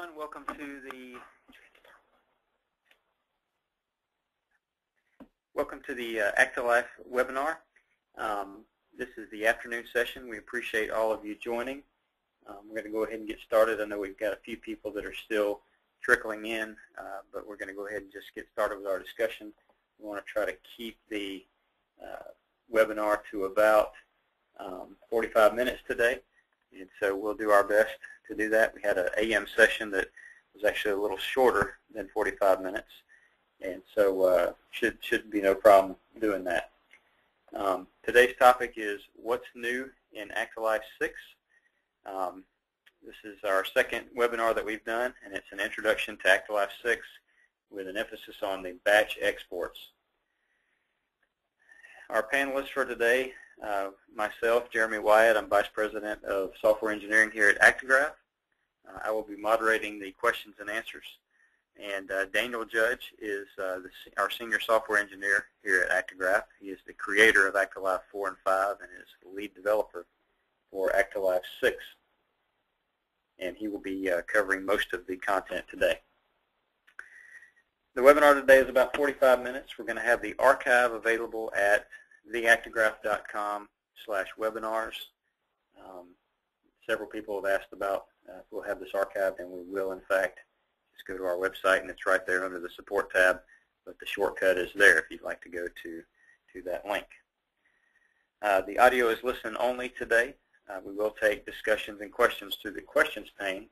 Welcome to the ActiLife webinar. This is the afternoon session. We appreciate all of you joining. We're going to go ahead and get started. I know we've got a few people that are still trickling in, but we're going to go ahead and just get started with our discussion. We want to try to keep the webinar to about 45 minutes today, and so we'll do our best to do that. We had an AM session that was actually a little shorter than 45 minutes, and so should be no problem doing that. Today's topic is what's new in ActiLife 6. This is our second webinar that we've done, and it's an introduction to ActiLife 6 with an emphasis on the batch exports. Our panelists for today, myself, Jeremy Wyatt, I'm Vice President of Software Engineering here at ActiGraph. I will be moderating the questions and answers. And Daniel Judge is our Senior Software Engineer here at ActiGraph. He is the creator of ActiLife 4 and 5 and is the lead developer for ActiLife 6. And he will be covering most of the content today. The webinar today is about 45 minutes. We're going to have the archive available at theactigraph.com/webinars. Several people have asked about if we'll have this archived, and we will, in fact. Just go to our website, and it's right there under the support tab, but the shortcut is there if you'd like to go to that link. The audio is listen only today. We will take discussions and questions through the questions pane,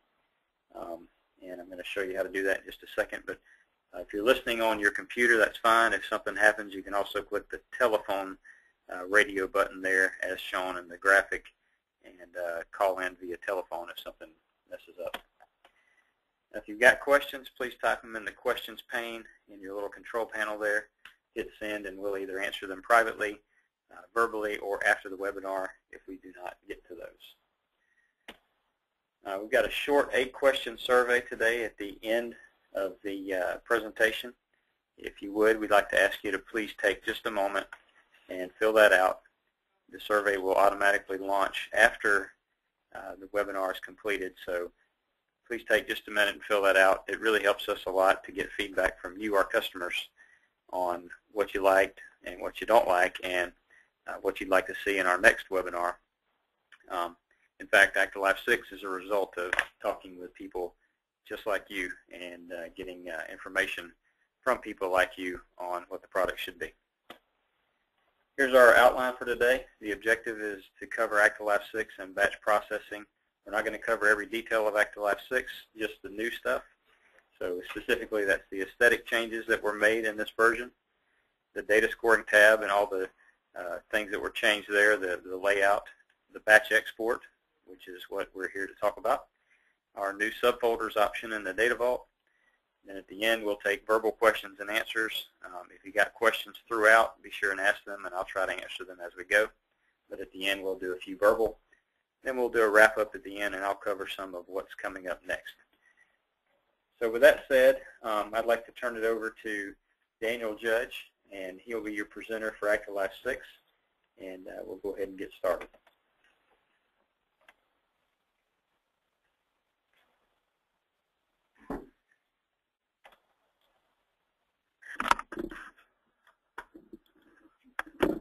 and I'm going to show you how to do that in just a second. But if you're listening on your computer, that's fine. If something happens, you can also click the telephone radio button there as shown in the graphic and call in via telephone if something messes up. Now, if you've got questions, please type them in the questions pane in your little control panel there. Hit send, and we'll either answer them privately, verbally, or after the webinar if we do not get to those. We've got a short 8-question survey today at the end of the presentation. If you would, we'd like to ask you to please take just a moment and fill that out. The survey will automatically launch after the webinar is completed, so please take just a minute and fill that out. It really helps us a lot to get feedback from you, our customers, on what you liked and what you don't like, and what you'd like to see in our next webinar. In fact, ActiLife 6 is a result of talking with people just like you and getting information from people like you on what the product should be. Here's our outline for today. The objective is to cover ActiLife 6 and batch processing. We're not going to cover every detail of ActiLife 6, just the new stuff. So specifically, that's the aesthetic changes that were made in this version, the data scoring tab and all the things that were changed there, the layout, the batch export, which is what we're here to talk about, our new subfolders option in the data vault. And at the end, we'll take verbal questions and answers. If you got questions throughout, be sure and ask them, and I'll try to answer them as we go. But at the end, we'll do a few verbal. Then we'll do a wrap-up at the end, and I'll cover some of what's coming up next. So with that said, I'd like to turn it over to Daniel Judge, and he'll be your presenter for ActiLife 6, and we'll go ahead and get started.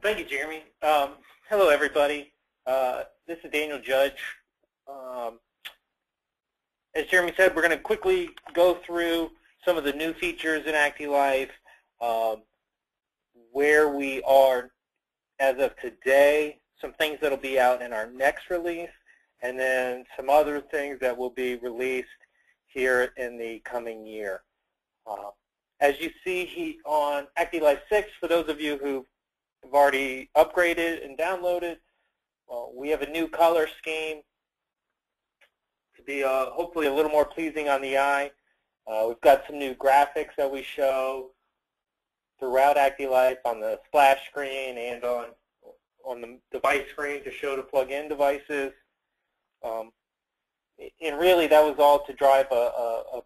Thank you, Jeremy. Hello, everybody. This is Daniel Judge. As Jeremy said, we're going to quickly go through some of the new features in ActiLife, where we are as of today, some things that will be out in our next release, and then some other things that will be released here in the coming year. As you see on ActiLife 6, for those of you who have already upgraded and downloaded, we have a new color scheme to be hopefully a little more pleasing on the eye. We've got some new graphics that we show throughout ActiLife on the splash screen and on the device screen to show the plug-in devices. And really, that was all to drive the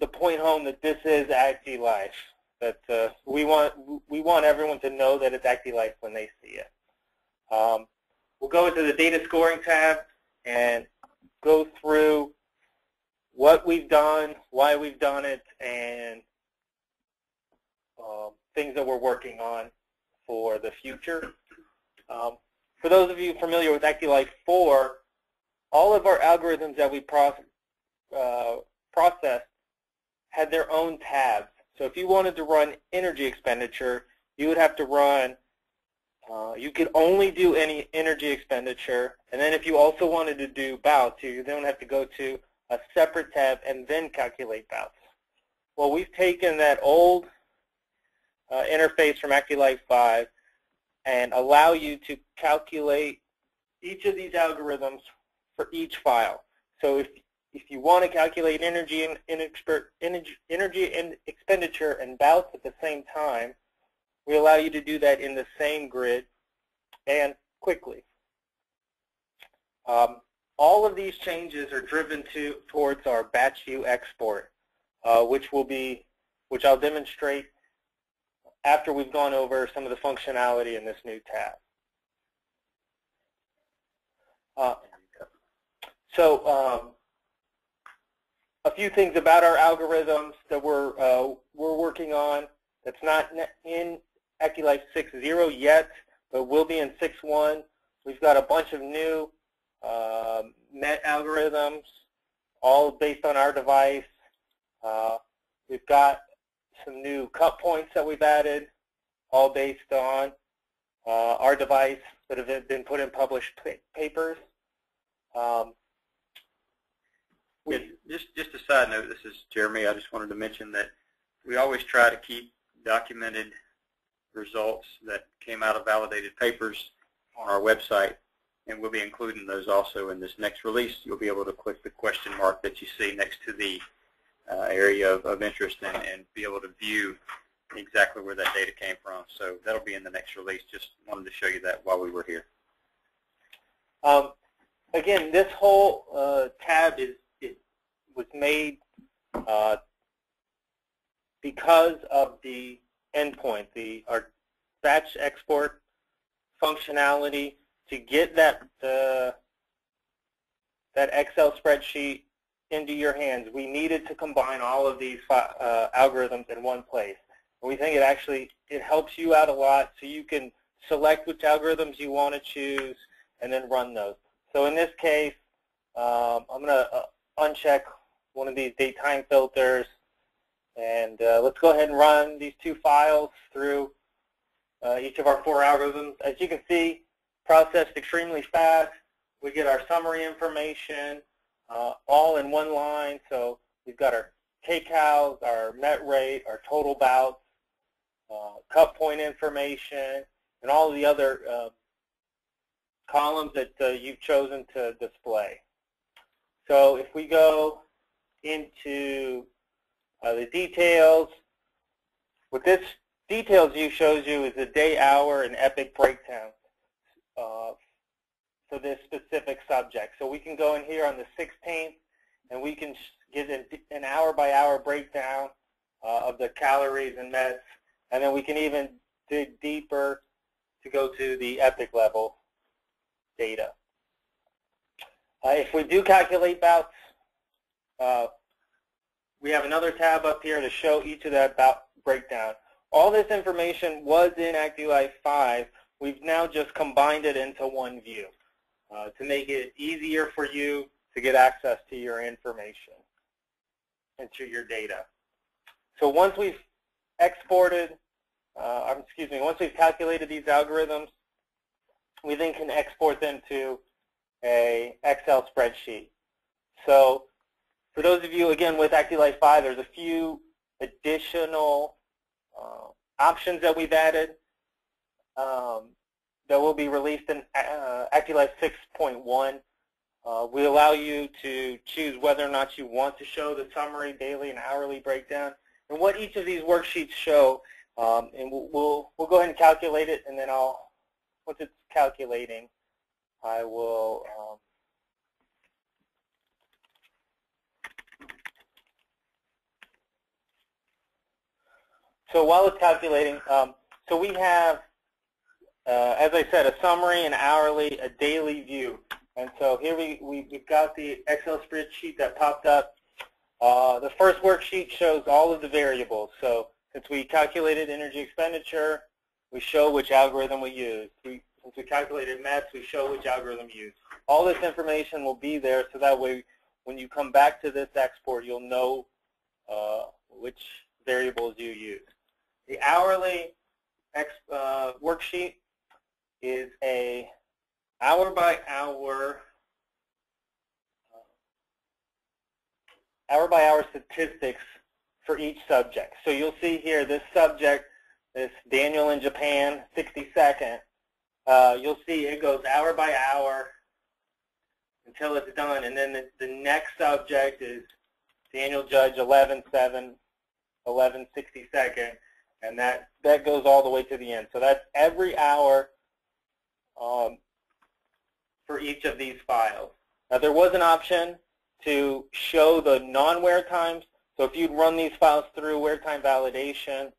point home that this is ActiLife. That we want everyone to know that it's ActiLife when they see it. We'll go into the data scoring tab and go through what what we've done, why we've done it, and things that we're working on for the future. For those of you familiar with ActiLife 4, all of our algorithms that we processed had their own tabs. So if you wanted to run energy expenditure, you would have to run, you could only do any energy expenditure, and then if you also wanted to do bouts, you then have to go to a separate tab and then calculate bouts. Well, we've taken that old interface from ActiLife 5 and allow you to calculate each of these algorithms for each file. So if you want to calculate energy and expenditure and bouts at the same time, we allow you to do that in the same grid and quickly. All of these changes are driven towards our batch view export, which I'll demonstrate after we've gone over some of the functionality in this new tab. A few things about our algorithms that we're working on that's not in ActiLife 6.0 yet, but will be in 6.1. We've got a bunch of new MET algorithms, all based on our device. We've got some new cut points that we've added, all based on our device that have been put in published papers. Just a side note, this is Jeremy. I just wanted to mention that we always try to keep documented results that came out of validated papers on our website, and we'll be including those also in this next release. You'll be able to click the question mark that you see next to the area of interest and be able to view exactly where that data came from. So that'll be in the next release. Just wanted to show you that while we were here. Again, this whole tab was made because of the endpoint, our batch export functionality. To get that Excel spreadsheet into your hands, we needed to combine all of these algorithms in one place. And we think it helps you out a lot, so you can select which algorithms you want to choose and then run those. So in this case, I'm going to uncheck one of these date time filters, and let's go ahead and run these two files through each of our 4 algorithms. As you can see, processed extremely fast. We get our summary information all in one line. So we've got our kcals, our met rate, our total bouts, cut point information, and all the other columns that you've chosen to display. So if we go into the details, what this details view shows you is the day, hour, and epoch breakdown for this specific subject. So we can go in here on the 16th, and we can get an hour-by-hour breakdown of the calories and meds, and then we can even dig deeper to go to the epoch level data. If we do calculate bouts, we have another tab up here to show each of that bout breakdown. All this information was in ActiLife 5. We've now just combined it into one view to make it easier for you to get access to your information and to your data. So once we've exported, once we've calculated these algorithms, we then can export them to a Excel spreadsheet. So for those of you, again, with ActiLife 5, there's a few additional options that we've added that will be released in ActiLife 6.1. We allow you to choose whether or not you want to show the summary, daily, and hourly breakdown, and what each of these worksheets show. And we'll go ahead and calculate it, and then once it's calculating, I will so while it's calculating, so we have, as I said, a summary, an hourly, a daily view. And so here we've got the Excel spreadsheet that popped up The first worksheet shows all of the variables. So since we calculated energy expenditure, we show which algorithm we used. Since we calculated METs, we show which algorithm we used. All this information will be there, so that way when you come back to this export, you'll know which variables you use. The hourly worksheet is a hour-by-hour statistics for each subject. So you'll see here this subject, this Daniel in Japan, 62nd. You'll see it goes hour by hour until it's done, and then the next subject is Daniel Judge, 11/7, 11/62nd, and that goes all the way to the end. So that's every hour for each of these files. Now there was an option to show the non-wear times. So if you'd run these files through wear time validation,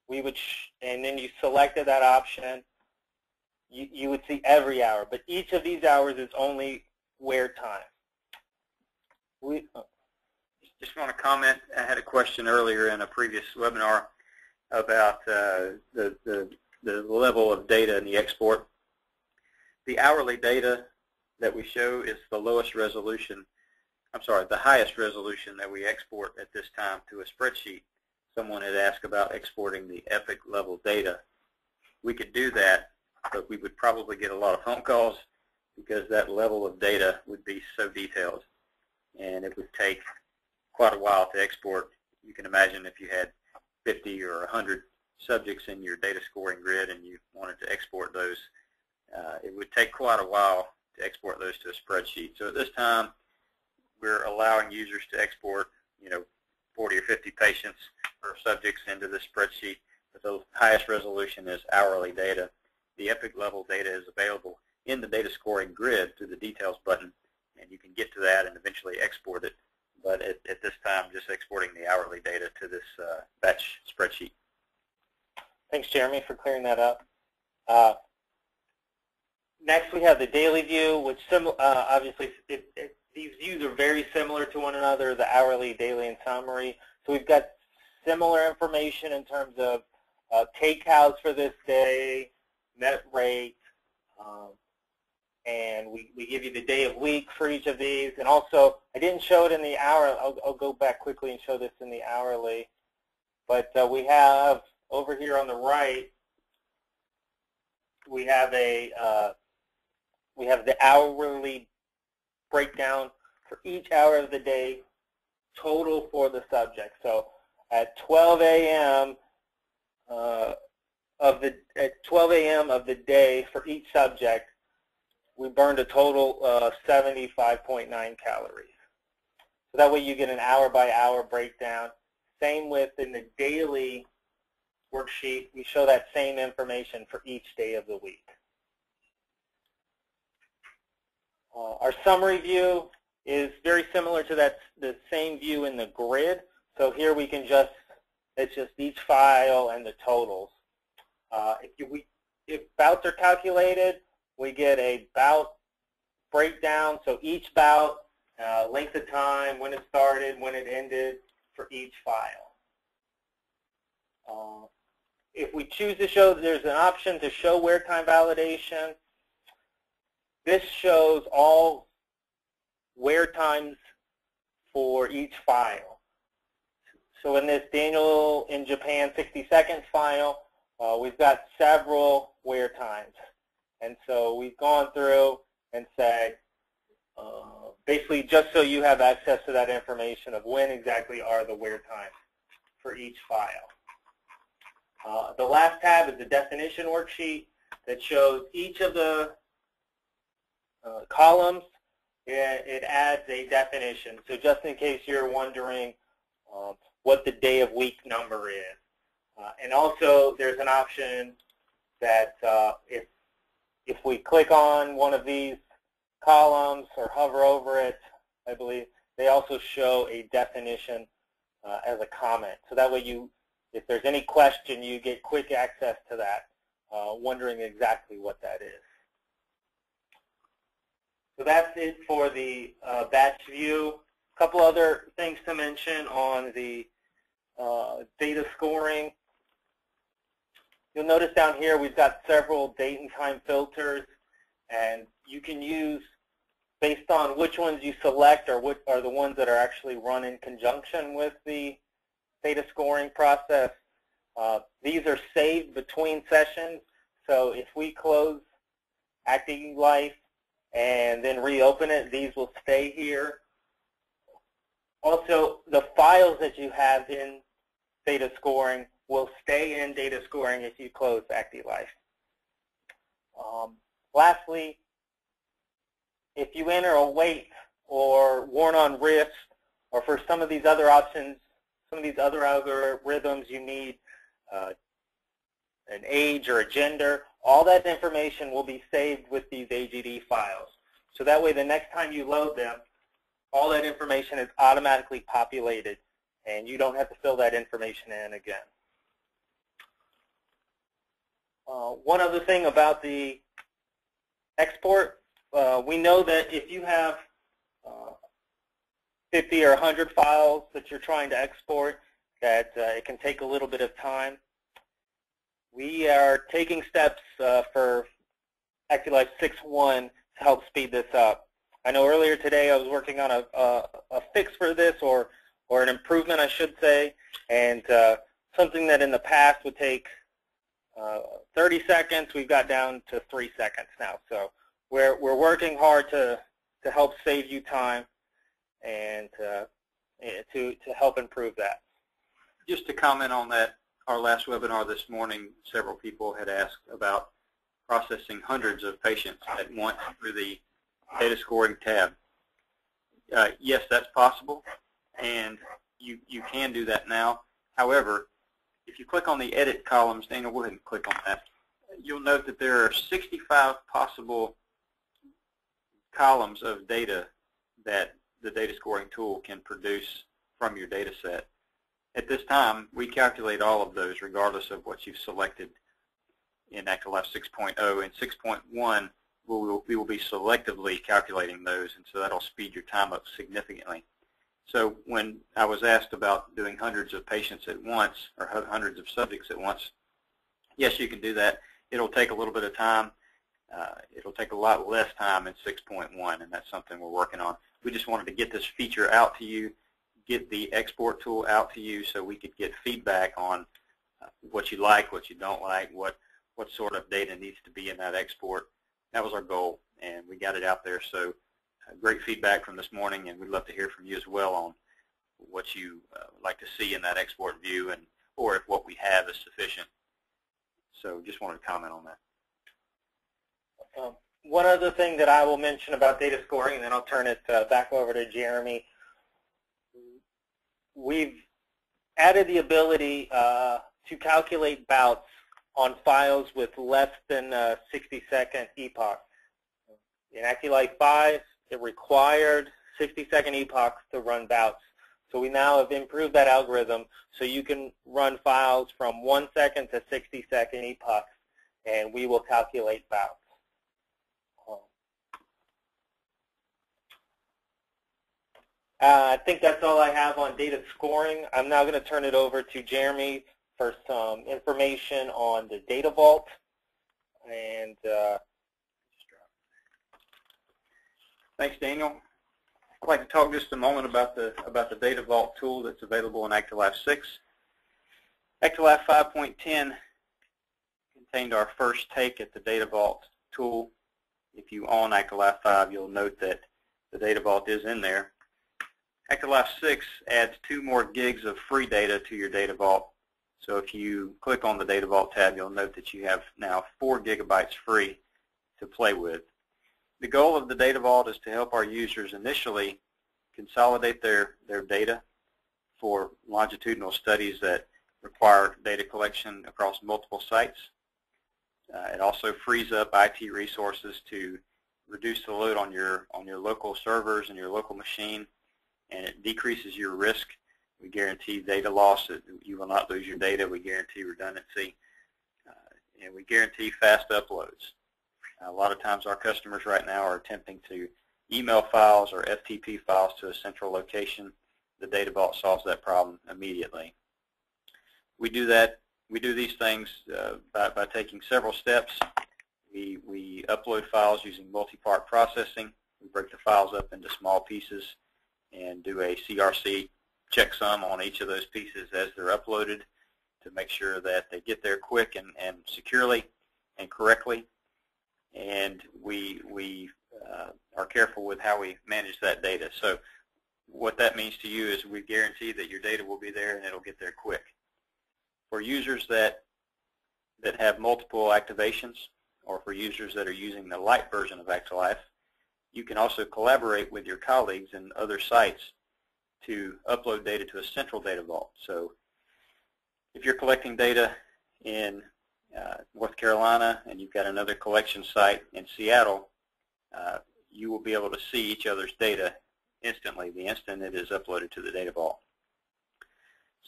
and then you selected that option, you would see every hour. But each of these hours is only wear time. Just want to comment. I had a question earlier in a previous webinar about the level of data in the export. The hourly data that we show is the lowest resolution. I'm sorry, the highest resolution that we export at this time to a spreadsheet. Someone had asked about exporting the epic level data. We could do that, but we would probably get a lot of phone calls because that level of data would be so detailed, and it would take quite a while to export. You can imagine if you had 50 or 100 subjects in your data scoring grid and you wanted to export those, it would take quite a while to export those to a spreadsheet. So at this time, we're allowing users to export, 40 or 50 patients or subjects into the spreadsheet, but the highest resolution is hourly data. The epic level data is available in the data scoring grid through the details button, and you can get to that and eventually export it. But at this time, just exporting the hourly data to this batch spreadsheet. Thanks, Jeremy, for clearing that up. Next, we have the daily view, which obviously these views are very similar to one another, the hourly, daily, and summary. So we've got similar information in terms of takeouts for this day, net rate, and we give you the day of week for each of these. And also, I didn't show it in the hour. I'll go back quickly and show this in the hourly. But we have over here on the right, we have the hourly breakdown for each hour of the day, total for the subject. So at 12 a.m. of the day for each subject, we burned a total of 75.9 calories. So that way you get an hour-by-hour breakdown. Same with in the daily worksheet, we show that same information for each day of the week. Our summary view is very similar to the same view in the grid. So here we can it's just each file and the totals. If bouts are calculated, we get a bout breakdown. So each bout, length of time, when it started, when it ended for each file. If we choose to show, there's an option to show wear time validation. This shows all wear times for each file. So in this Daniel in Japan 60-second file, we've got several wear times. And so we've gone through and said, basically just so you have access to that information of when exactly are the wear times for each file. The last tab is the definition worksheet that shows each of the columns. It adds a definition. So just in case you're wondering what the day of week number is. And also there's an option that if we click on one of these columns or hover over it, I believe, they also show a definition as a comment. So that way if there's any question, you get quick access to that, wondering exactly what that is. So that's it for the batch view. A couple other things to mention on the data scoring. You'll notice down here we've got several date and time filters, and you can use, based on which ones you select or what are the ones that are actually run in conjunction with the data scoring process. These are saved between sessions, so if we close ActiLife and then reopen it, these will stay here. Also, the files that you have in data scoring will stay in data scoring if you close ActiLife. Lastly, if you enter a weight or worn on wrist, or for some of these other options, some of these other algorithms, you need an age or a gender, all that information will be saved with these AGD files. So that way the next time you load them, all that information is automatically populated and you don't have to fill that information in again. One other thing about the export, we know that if you have 50 or 100 files that you're trying to export, that it can take a little bit of time. We are taking steps for ActiLife 6.1 to help speed this up. I know earlier today I was working on a fix for this, or an improvement, I should say, and something that in the past would take 30 seconds, we've got down to 3 seconds now. So we're working hard to help save you time and to help improve that. Just to comment on that, our last webinar this morning, several people had asked about processing hundreds of patients at once through the data scoring tab. Yes, that's possible, and you can do that now. However, if you click on the edit columns, Daniel, go ahead and click on that. You'll note that there are 65 possible columns of data that the data scoring tool can produce from your data set. At this time, we calculate all of those regardless of what you've selected in ActiLife 6.0. And 6.1, we will be selectively calculating those, and so that'll speed your time up significantly. So when I was asked about doing hundreds of patients at once, or hundreds of subjects at once, yes, you can do that. It'll take a little bit of time. It'll take a lot less time in 6.1, and that's something we're working on. We just wanted to get this feature out to you, get the export tool out to you so we could get feedback on what you like, what you don't like, what sort of data needs to be in that export. That was our goal, and we got it out there. So great feedback from this morning, and we'd love to hear from you as well on what you like to see in that export view, and or if what we have is sufficient. So just wanted to comment on that. One other thing that I will mention about data scoring, and then I'll turn it back over to Jeremy. We've added the ability to calculate bouts on files with less than 60-second epochs. In ActiLife 5, it required 60-second epochs to run bouts. So we now have improved that algorithm so you can run files from 1 second to 60-second epochs, and we will calculate bouts. I think that's all I have on data scoring. I'm now going to turn it over to Jeremy for some information on the data vault. And thanks, Daniel. I'd like to talk just a moment about the data vault tool that's available in ActiLife 6. ActiLife 5.10 contained our first take at the data vault tool. If you own ActiLife 5, you'll note that the data vault is in there. ActiLife 6 adds 2 more gigs of free data to your data vault. So if you click on the data vault tab, you'll note that you have now 4 gigabytes free to play with. The goal of the data vault is to help our users initially consolidate their data for longitudinal studies that require data collection across multiple sites. It also frees up IT resources to reduce the load on your local servers and your local machine, and it decreases your risk. We guarantee data loss, that you will not lose your data. We guarantee redundancy, and we guarantee fast uploads. A lot of times our customers right now are attempting to email files or FTP files to a central location, the data vault solves that problem immediately. We do these things by taking several steps. We upload files using multi-part processing. We break the files up into small pieces and do a CRC checksum on each of those pieces as they're uploaded to make sure that they get there quick and securely and correctly. And we are careful with how we manage that data. So what that means to you is we guarantee that your data will be there and it'll get there quick. For users that have multiple activations, or for users that are using the light version of ActiLife, you can also collaborate with your colleagues in other sites to upload data to a central data vault. So if you're collecting data in North Carolina and you've got another collection site in Seattle, you will be able to see each other's data instantly, the instant it is uploaded to the data vault.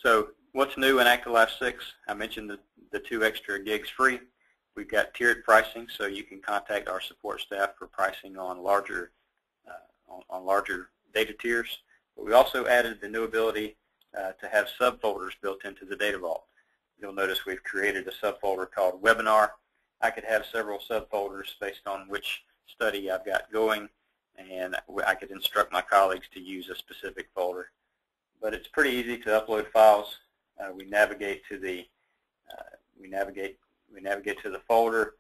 So what's new in ActiLife 6? I mentioned the 2 extra gigs free. We've got tiered pricing, so you can contact our support staff for pricing on larger data tiers. But we also added the new ability to have subfolders built into the data vault. You'll notice we've created a subfolder called Webinar. I could have several subfolders based on which study I've got going, and I could instruct my colleagues to use a specific folder. But it's pretty easy to upload files. We navigate to the folder.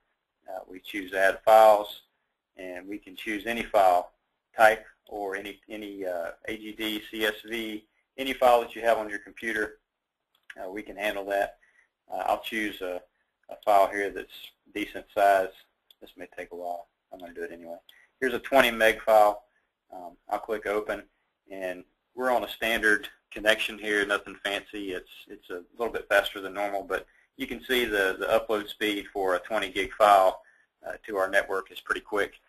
We choose Add Files, and we can choose any file type or any AGD, CSV, any file that you have on your computer. We can handle that. I'll choose a file here that's decent size. This may take a while. I'm going to do it anyway. Here's a 20 meg file. I'll click Open, and we're on a standard connection here, nothing fancy. It's a little bit faster than normal, but you can see the upload speed for a 20 gig file to our network is pretty quick,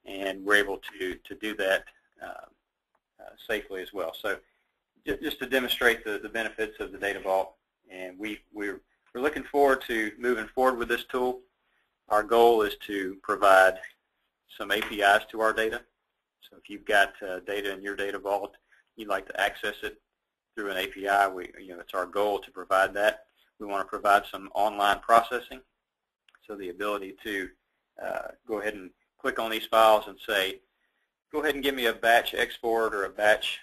and we're able to do that safely as well. So just to demonstrate the benefits of the data vault, and we're looking forward to moving forward with this tool. Our goal is to provide some APIs to our data. So if you've got data in your data vault, you'd like to access it through an API, it's our goal to provide that. We want to provide some online processing, so the ability to go ahead and click on these files and say, go ahead and give me a batch export or a batch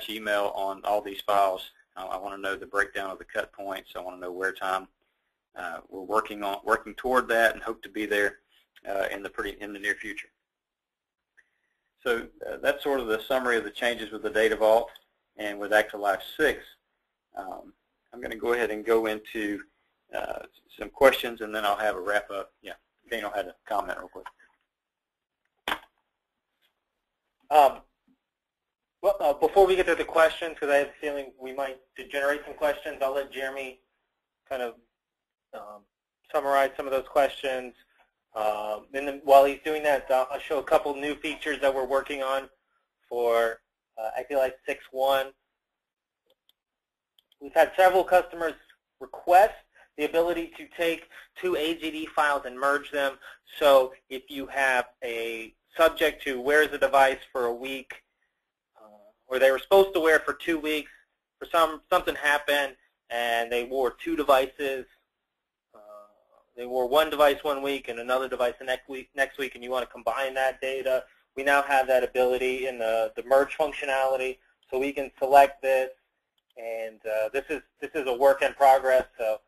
email on all these files. I want to know the breakdown of the cut points. I want to know where time. We're working toward that and hope to be there in the near future. So that's sort of the summary of the changes with the data vault. And with ActiLife 6, I'm going to go ahead and go into some questions, and then I'll have a wrap up. Yeah, Daniel had a comment real quick. Well, before we get to the questions, because I have a feeling we might generate some questions, I'll let Jeremy kind of summarize some of those questions. And then while he's doing that, I'll show a couple new features that we're working on for ActiLife 6.1. We've had several customers request the ability to take 2 AGD files and merge them. So if you have a subject who wears a device for a week, or they were supposed to wear it for 2 weeks, for something happened and they wore 2 devices. They wore one device one week and another device the next week, and you want to combine that data. We now have that ability in the merge functionality, so we can select this. And this is a work in progress, so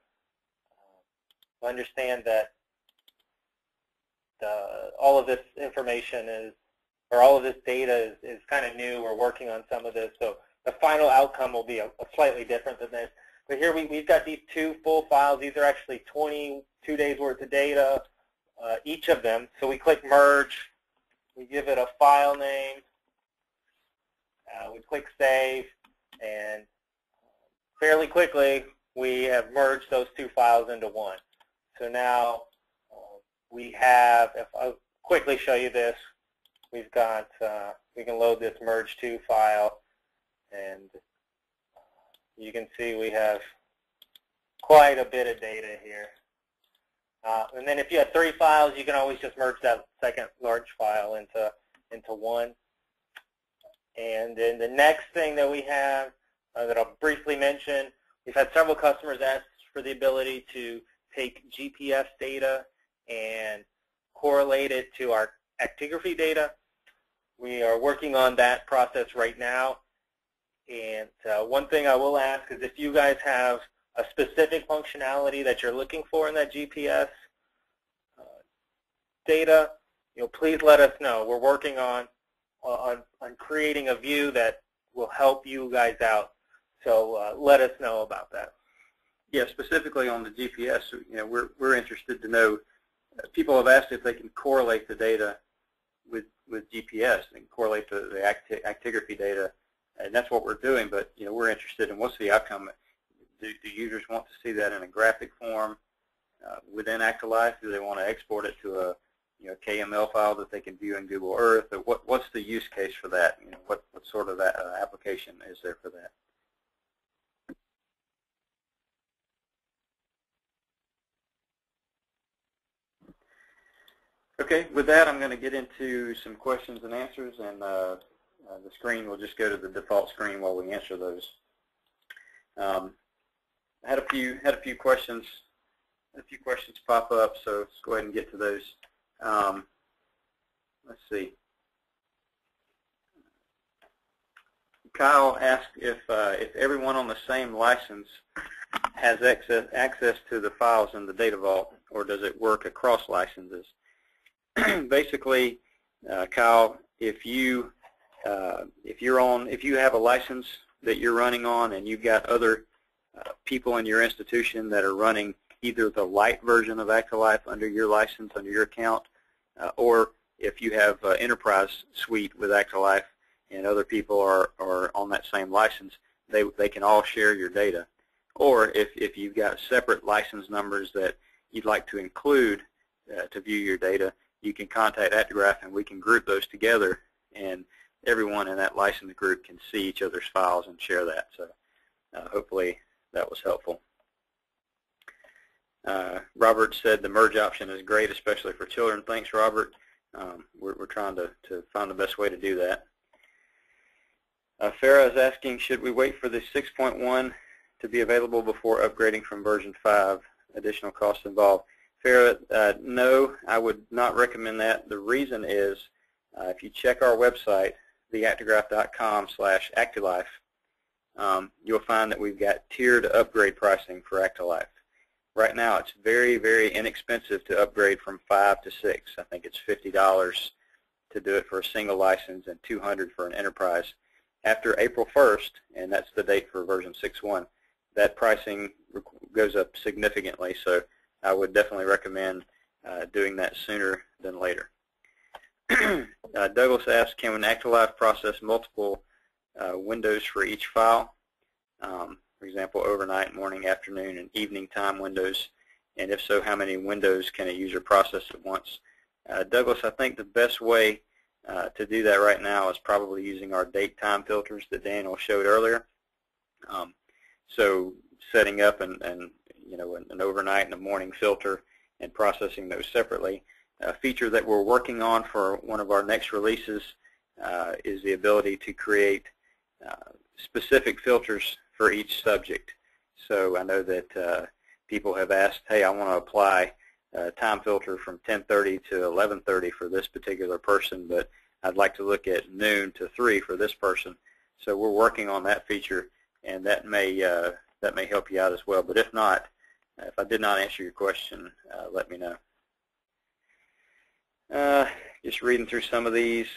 understand that all of this information is, or all of this data is kind of new. We're working on some of this, so the final outcome will be a slightly different than this. But here we've got these 2 full files. These are actually 22 days worth of data, each of them. So we click Merge. We give it a file name. We click Save, and fairly quickly we have merged those 2 files into one. So now we have, if I'll quickly show you this, we've got, we can load this merge 2 file, and you can see we have quite a bit of data here. And then if you have 3 files, you can always just merge that second large file into into one. And then the next thing that we have that I'll briefly mention, we've had several customers ask for the ability to take GPS data and correlate it to our actigraphy data. We are working on that process right now. And one thing I will ask is if you guys have a specific functionality that you're looking for in that GPS data, please let us know. We're working on creating a view that will help you guys out. So let us know about that. Yeah, specifically on the GPS, we're interested to know. People have asked if they can correlate the data with GPS and correlate the actigraphy data, and that's what we're doing. But we're interested in what's the outcome. Do users want to see that in a graphic form within ActiLife? Do they want to export it to a KML file that they can view in Google Earth? Or what's the use case for that? What sort of application is there for that? Okay, with that, I'm going to get into some questions and answers, and the screen will just go to the default screen while we answer those. I had a few questions. A few questions pop up, so let's go ahead and get to those. Let's see. Kyle asked if everyone on the same license has access to the files in the data vault, or does it work across licenses? Basically, Kyle, if you have a license that you're running on and you've got other people in your institution that are running either the light version of ActiLife under your license, under your account, or if you have enterprise suite with ActiLife and other people are on that same license, they can all share your data. Or if you've got separate license numbers that you'd like to include to view your data, you can contact ActiGraph and we can group those together, and everyone in that license group can see each other's files and share that. So hopefully that was helpful. Robert said the merge option is great, especially for children. Thanks, Robert. We're trying to find the best way to do that. Farah is asking, should we wait for the 6.1 to be available before upgrading from version 5? Additional costs involved. Farah, no, I would not recommend that. The reason is if you check our website, theactigraph.com/ActiLife, you'll find that we've got tiered upgrade pricing for ActiLife. Right now, it's very, very inexpensive to upgrade from 5 to 6. I think it's $50 to do it for a single license and $200 for an enterprise. After April 1st, and that's the date for version 6.1, that pricing goes up significantly. So I would definitely recommend doing that sooner than later. Douglas asks, can ActiLife process multiple windows for each file? For example, overnight, morning, afternoon, and evening time windows, and if so, how many windows can a user process at once? Douglas, I think the best way to do that right now is probably using our date time filters that Daniel showed earlier. So setting up an overnight and a morning filter and processing those separately. A feature that we're working on for one of our next releases is the ability to create specific filters for each subject. So I know that people have asked, hey, I want to apply a time filter from 10:30 to 11:30 for this particular person, but I'd like to look at noon to 3 for this person. So we're working on that feature, and that may help you out as well. But if not, if I did not answer your question, let me know. Just reading through some of these.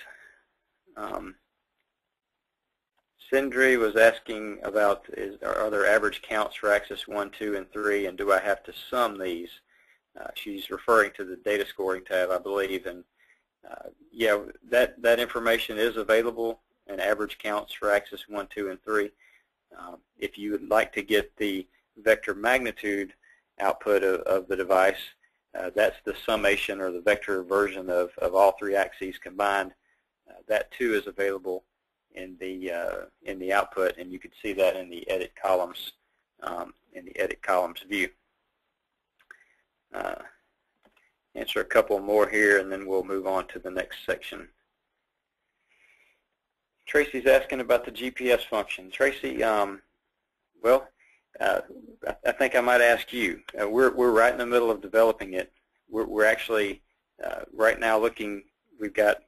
Sindri was asking about, are there average counts for Axis 1, 2, and 3, and do I have to sum these? She's referring to the data scoring tab, I believe, and yeah, that information is available in average counts for Axis 1, 2, and 3. If you would like to get the vector magnitude output of the device, that's the summation or the vector version of all 3 axes combined. That too is available in the output, and you can see that in the edit columns view. Answer a couple more here, and then we'll move on to the next section. Tracy's asking about the GPS function. Tracy, well, I think I might ask you. We're right in the middle of developing it. We're actually right now looking. We've got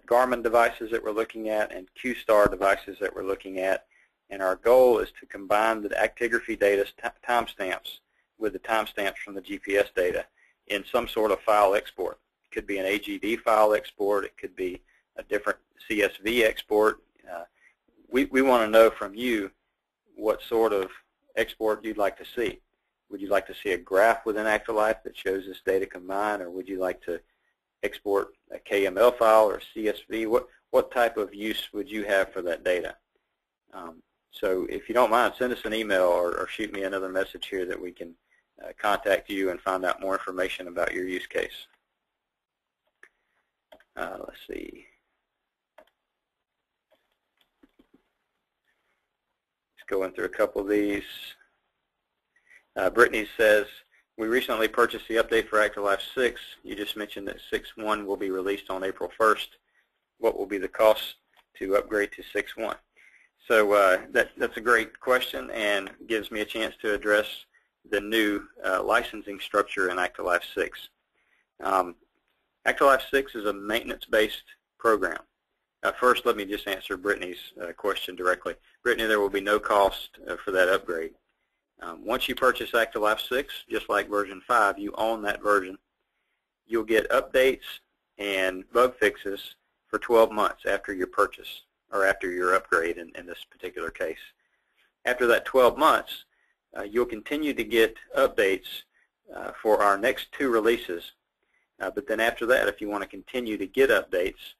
Garmin devices that we're looking at and QStar devices that we're looking at, and our goal is to combine the actigraphy data timestamps with the timestamps from the GPS data in some sort of file export. It could be an AGD file export. It could be a different CSV export. We want to know from you what sort of export you'd like to see. Would you like to see a graph within ActiLife that shows this data combined, or would you like to export a KML file or CSV? What type of use would you have for that data? So if you don't mind, send us an email or shoot me another message here that we can contact you and find out more information about your use case. Let's see. Just going through a couple of these. Brittany says, we recently purchased the update for ActiLife 6. You just mentioned that 6.1 will be released on April 1st. What will be the cost to upgrade to 6.1? So that's a great question and gives me a chance to address the new licensing structure in ActiLife 6. ActiLife 6 is a maintenance-based program. First, let me just answer Brittany's question directly. Brittany, there will be no cost for that upgrade. Once you purchase ActiLife 6, just like version 5, you own that version. You'll get updates and bug fixes for 12 months after your purchase, or after your upgrade in this particular case. After that 12 months, you'll continue to get updates for our next 2 releases. But then after that, if you want to continue to get updates,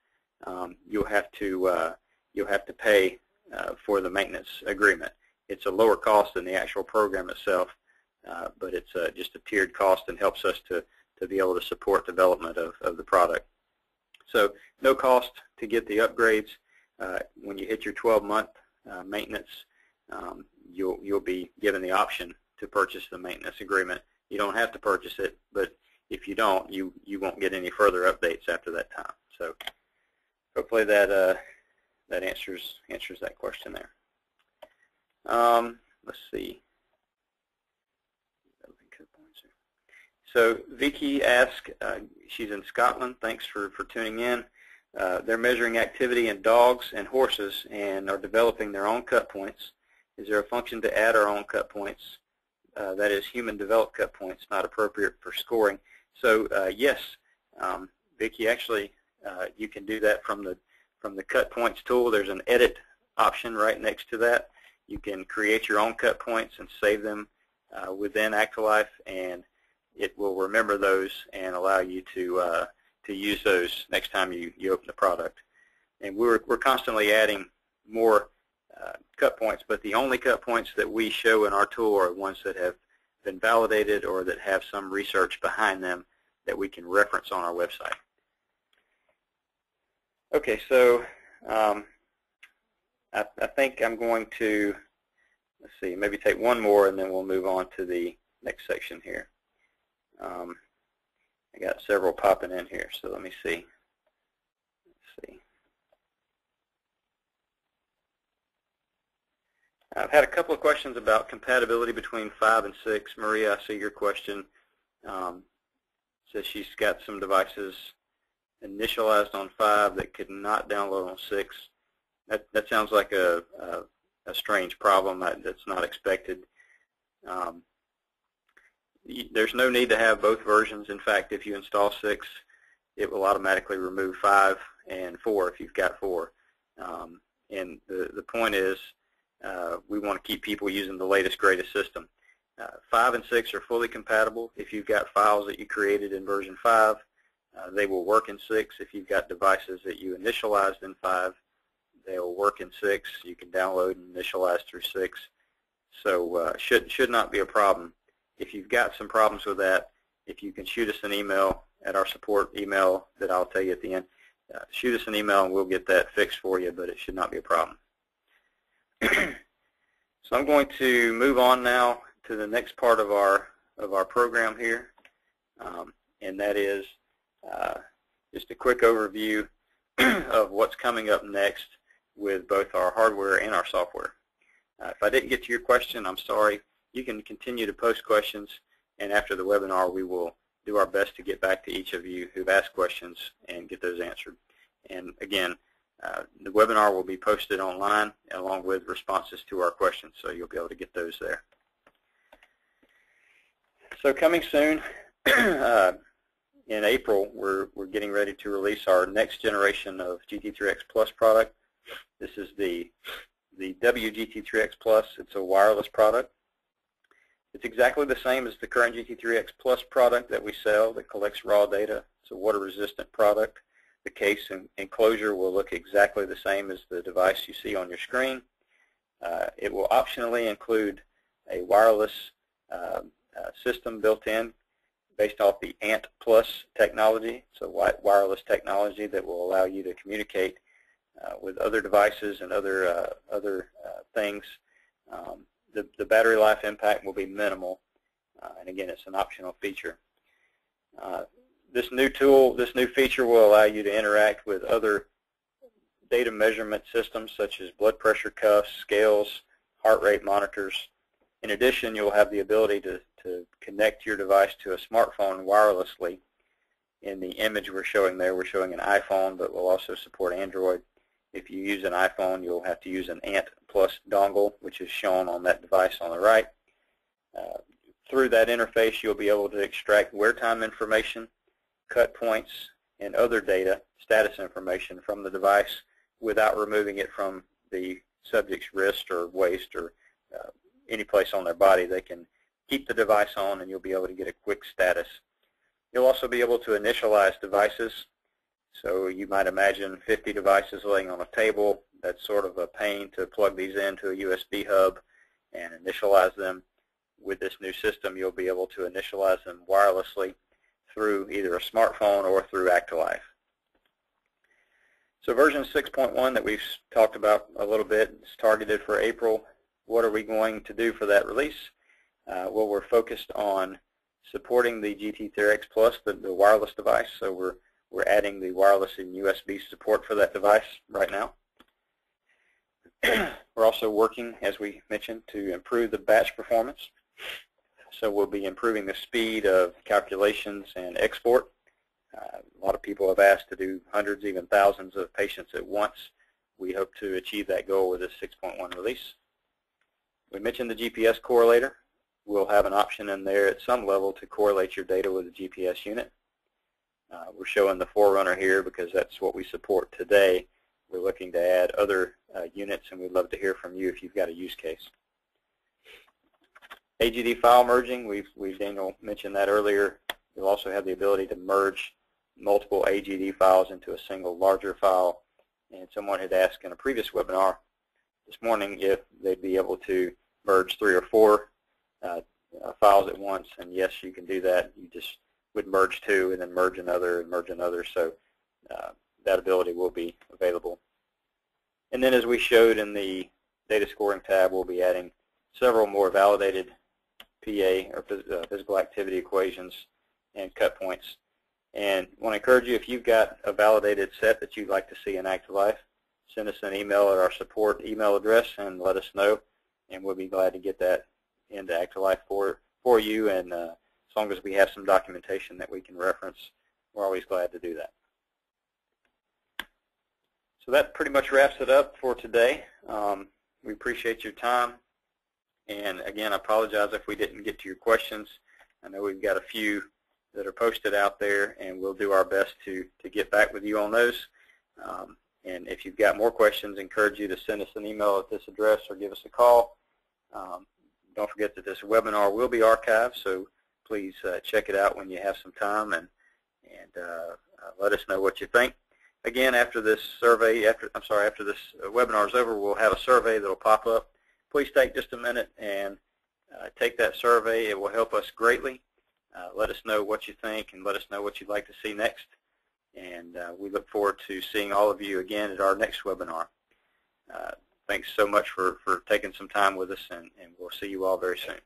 you'll have to pay for the maintenance agreement. It's a lower cost than the actual program itself, but it's just a tiered cost and helps us to be able to support development of the product. So no cost to get the upgrades. When you hit your 12-month maintenance, you'll be given the option to purchase the maintenance agreement. You don't have to purchase it, but if you don't, you won't get any further updates after that time. So hopefully that answers that question there. Let's see. So Vicky asked, she's in Scotland. Thanks for tuning in. They're measuring activity in dogs and horses and are developing their own cut points. Is there a function to add our own cut points? That is, human-developed cut points, not appropriate for scoring. So yes, Vicky, actually, you can do that from the cut points tool. There's an edit option right next to that. You can create your own cut points and save them within ActiLife, and it will remember those and allow you to use those next time you open the product. And we're constantly adding more cut points, but the only cut points that we show in our tool are ones that have been validated or that have some research behind them that we can reference on our website. Okay, so I think I'm going to, let's see, maybe take one more and then we'll move on to the next section here. I got several popping in here, so let me see. Let's see. I've had a couple of questions about compatibility between 5 and 6. Maria, I see your question. Says she's got some devices initialized on 5 that could not download on 6. That sounds like a strange problem. That's not expected. There's no need to have both versions. In fact, if you install 6, it will automatically remove 5 and 4 if you've got 4. And the point is, we want to keep people using the latest, greatest system. 5 and 6 are fully compatible. If you've got files that you created in version 5, they will work in 6. If you've got devices that you initialized in 5, they will work in 6. You can download and initialize through 6. So should not be a problem. If you've got some problems with that, if you can shoot us an email at our support email that I'll tell you at the end, shoot us an email and we'll get that fixed for you, but it should not be a problem. So I'm going to move on now to the next part of our program here, and that is just a quick overview of what's coming up next with both our hardware and our software. If I didn't get to your question, I'm sorry. You can continue to post questions, and after the webinar we will do our best to get back to each of you who've asked questions and get those answered. And again, the webinar will be posted online along with responses to our questions, so you'll be able to get those there. So coming soon, in April, we're getting ready to release our next generation of GT3X Plus product. This is the WGT3X Plus. It's a wireless product. It's exactly the same as the current GT3X Plus product that we sell that collects raw data. It's a water-resistant product. The case and enclosure will look exactly the same as the device you see on your screen. It will optionally include a wireless system built in based off the ANT Plus technology. It's a wireless technology that will allow you to communicate with other devices and other things. The battery life impact will be minimal, and again, it's an optional feature. This new feature will allow you to interact with other data measurement systems such as blood pressure cuffs, scales, heart rate monitors. In addition, you'll have the ability to connect your device to a smartphone wirelessly. In the image we're showing there, we're showing an iPhone, but we'll also support Android. If you use an iPhone, you'll have to use an ANT Plus dongle, which is shown on that device on the right. Through that interface, you'll be able to extract wear time information, cut points, and other data, status information from the device without removing it from the subject's wrist or waist or any place on their body. They can keep the device on, and you'll be able to get a quick status. You'll also be able to initialize devices. So you might imagine 50 devices laying on a table. That's sort of a pain to plug these into a USB hub and initialize them. With this new system, you'll be able to initialize them wirelessly through either a smartphone or through ActiLife. So version 6.1 that we've talked about a little bit is targeted for April. What are we going to do for that release? Well, we're focused on supporting the GT3X Plus, the wireless device. So we're adding the wireless and USB support for that device right now. We're also working, as we mentioned, to improve the batch performance. So we'll be improving the speed of calculations and export. A lot of people have asked to do hundreds, even thousands of patients at once. We hope to achieve that goal with this 6.1 release. We mentioned the GPS correlator. We'll have an option in there at some level to correlate your data with a GPS unit. We're showing the Forerunner here because that's what we support today. We're looking to add other units, and we'd love to hear from you if you've got a use case. AGD file merging, Daniel mentioned that earlier. You'll also have the ability to merge multiple AGD files into a single larger file. And someone had asked in a previous webinar this morning if they'd be able to merge 3 or 4 files at once. And yes, you can do that. You just would merge 2 and then merge another and merge another. So that ability will be available. And then as we showed in the data scoring tab, we'll be adding several more validated PA or physical activity equations and cut points. And I want to encourage you, if you've got a validated set that you'd like to see in ActiLife, send us an email at our support email address and let us know, and we'll be glad to get that into ActiLife for you. And as long as we have some documentation that we can reference, we're always glad to do that. So that pretty much wraps it up for today. We appreciate your time. And again, I apologize if we didn't get to your questions. I know we've got a few that are posted out there, and we'll do our best to get back with you on those. And if you've got more questions, I encourage you to send us an email at this address or give us a call. Don't forget that this webinar will be archived, so please check it out when you have some time and let us know what you think. Again, after this survey, after this webinar is over, we'll have a survey that will pop up. Please take just a minute and take that survey. It will help us greatly. Let us know what you think and let us know what you'd like to see next. And we look forward to seeing all of you again at our next webinar. Thanks so much for taking some time with us, and we'll see you all very soon.